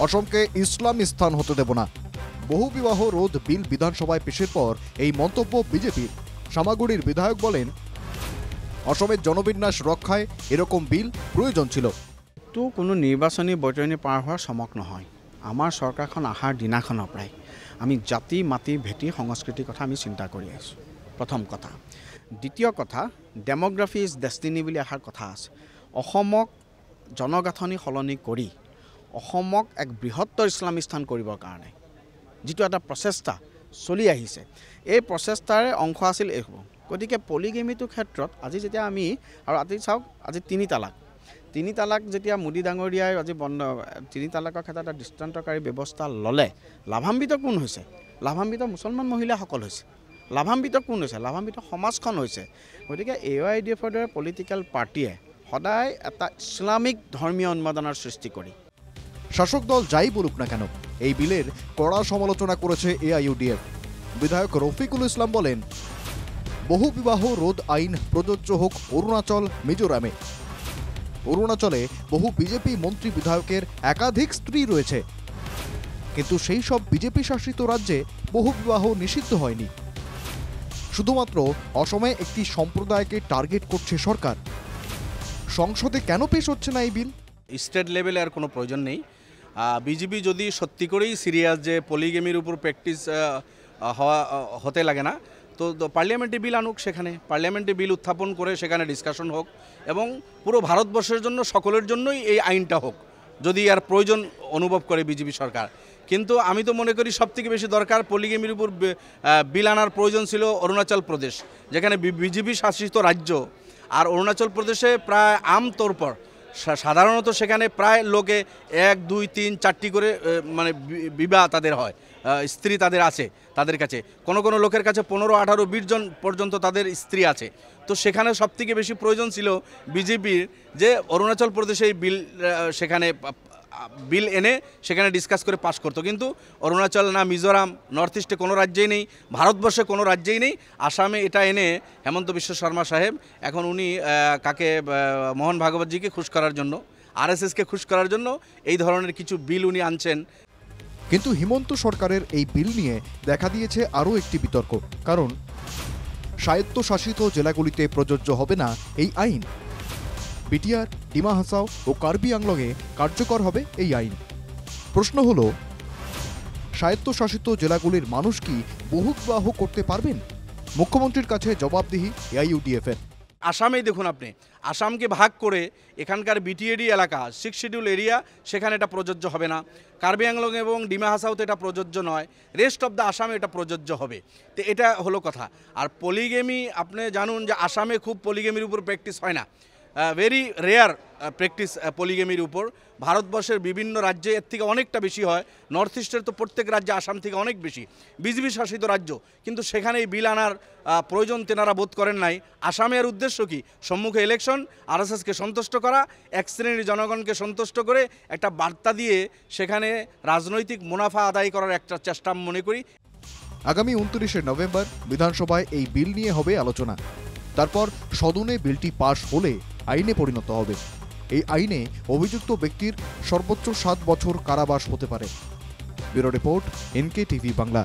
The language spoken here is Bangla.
অসমকে ইসলামী স্থান হতে দেব না। বহুবিবাহ রোধ বিল বিধানসভায় পেশের পর এই মন্তব্য বিজেপির। সামাগুড়ির বিধায়ক বলেন, অসমের জনবিন্যাস রক্ষায় এরকম বিল প্রয়োজন ছিল। তো কোনো নিৰ্বাচনী বৈতৰণি পাৰ হোৱাৰ চমক নহয়। আমাৰ চৰকাৰখন অহাৰ দিনাখনৰ পৰাই আমি জাতি মাটি ভেটি সংস্কৃতিৰ কথা আমি চিন্তা কৰি আছোঁ, প্ৰথম কথা। দ্বিতীয় কথা, ডেমোগ্ৰাফি ইজ ডেষ্টিনি বুলি এষাৰ কথা আছে। অসমক জনগাঁথনি সলনি কৰি অসমক এক বৃহত্তৰ ইছলামী স্থান কৰিবৰ কাৰণে যিটো এটা প্ৰচেষ্টা চলি আহিছে, এই প্ৰচেষ্টাৰে অংশ আছিল এইবোৰ। গতিকে পলিগেমিটোৰ ক্ষেত্ৰত আজি যেতিয়া আমি আৰু আজি চাওক, আজি তিনি তালাক যেতিয়া মোদী ডাঙৰীয়াই আজি বন্ধ, তিনি তালাকৰ ক্ষেত্ৰত এটা দৃষ্টান্তকাৰী ব্যৱস্থা ল'লে, লাভান্বিত কোন হৈছে? লাভান্বিত মুছলমান মহিলাসকল হৈছে। লাভান্বিত কোন হৈছে? লাভান্বিত সমাজখন হৈছে। গতিকে AIUDFৰ দৰে পলিটিকেল পাৰ্টিয়ে সদায় এটা ইছলামিক ধৰ্মীয় উন্মাদনাৰ সৃষ্টি কৰি শাসক দল যাই বলুক না কেন, এই বিলের কড়া সমালোচনা করেছে AIUDF। বিধায়ক রফিকুল ইসলাম বলেন, বহুবিবাহ রোধ আইন প্রযোজ্য হোক অরুণাচল, মিজোরামে। অরুণাচলে বহু বিজেপি মন্ত্রী বিধায়কের একাধিক স্ত্রী রয়েছে, কিন্তু সেই সব বিজেপি শাসিত রাজ্যে বহুবিবাহ নিষিদ্ধ হয়নি। শুধুমাত্র অসমে একটি সম্প্রদায়কে টার্গেট করছে সরকার। সংসদে কেন পেশ হচ্ছে না এই বিল? স্টেট লেভেলে আর কোনো প্রয়োজন নেই। বিজেপি যদি সত্যি করেই সিরিয়াস যে পলিগেমির উপর প্র্যাকটিস হতে লাগে না, তো পার্লামেন্টে বিল আনুক, সেখানে পার্লামেন্টে বিল উত্থাপন করে সেখানে ডিসকাশন হোক এবং পুরো ভারতবর্ষের জন্য সকলের জন্যই এই আইনটা হোক, যদি আর প্রয়োজন অনুভব করে বিজেপি সরকার। কিন্তু আমি তো মনে করি সবথেকে বেশি দরকার পলিগেমির উপর বিল আনার প্রয়োজন ছিল অরুণাচল প্রদেশ, যেখানে বিজেপি শাসিত রাজ্য। আর অরুণাচল প্রদেশে প্রায় আমতৌর পর সাধারণত সেখানে প্রায় লোকে 1, 2, 3, 4টি করে মানে বিবাহ তাদের হয়, স্ত্রী তাদের আছে তাদের কাছে। কোনো কোনো লোকের কাছে 15, 18, 20 জন পর্যন্ত তাদের স্ত্রী আছে। তো সেখানে সবথেকে বেশি প্রয়োজন ছিল বিজেপির যে অরুণাচল প্রদেশে এই বিল সেখানে বিল এনে সেখানে ডিসকাস করে পাশ করতো। কিন্তু অরুণাচল না মিজোরাম, নর্থ ইস্টে কোনো রাজ্যেই নেই, ভারতবর্ষে কোনো রাজ্যেই নেই। আসামে এটা এনে হেমন্ত বিশ্ব শর্মা সাহেব এখন উনি কাকে মোহন ভাগবতজিকে খুশ করার জন্য, RSSকে খুশ করার জন্য এই ধরনের কিছু বিল উনি আনছেন। কিন্তু হিমন্ত সরকারের এই বিল নিয়ে দেখা দিয়েছে আরও একটি বিতর্ক। কারণ স্বায়ত্তশাসিত জেলাগুলিতে প্রযোজ্য হবে না এই আইন। বিটিআর, ডিমা হাসাও ও কার্বি আংলংয়ে কার্যকর হবে এই আইন। প্রশ্ন হল, স্বায়ত্তশাসিত জেলাগুলির মানুষ কি বহুবিবাহ করতে পারবেন? মুখ্যমন্ত্রীর কাছে জবাবদিহি AIUDF-এর। আসামেই দেখুন আপনি, আসামকে ভাগ করে এখানকার BTAD এলাকা 6 শিডিউল এরিয়া, সেখানে এটা প্রযোজ্য হবে না। কার্বি আংলং এবং ডিমা হাসাওতে এটা প্রযোজ্য নয়, রেস্ট অফ দ্য আসামে এটা প্রযোজ্য হবে। তো এটা হলো কথা। আর পলিগেমি আপনি জানুন যে আসামে খুব পলিগেমির উপর প্র্যাকটিস হয় না, ভেরি রেয়ার প্র্যাকটিস পলিগেমির উপর। ভারতবর্ষের বিভিন্ন রাজ্যে এর থেকে অনেকটা বেশি হয়। নর্থ ইস্টের তো প্রত্যেক রাজ্যে আসাম থেকে অনেক বেশি, বিজেপি শাসিত রাজ্য। কিন্তু সেখানে এই বিল আনার প্রয়োজন তেনারা বোধ করেন নাই। আসামের উদ্দেশ্য কি? সম্মুখে ইলেকশন, RSSকে সন্তুষ্ট করা, এক শ্রেণীর জনগণকে সন্তুষ্ট করে একটা বার্তা দিয়ে সেখানে রাজনৈতিক মুনাফা আদায় করার একটা চেষ্টা মনে করি। আগামী 29শে নভেম্বর বিধানসভায় এই বিল নিয়ে হবে আলোচনা। তারপর সদনে বিলটি পাশ হলে আইনে পরিণত হবে। এই আইনে অভিযুক্ত ব্যক্তির সর্বোচ্চ 7 বছর কারাবাস হতে পারে। Bureau report, NKTV Bangla.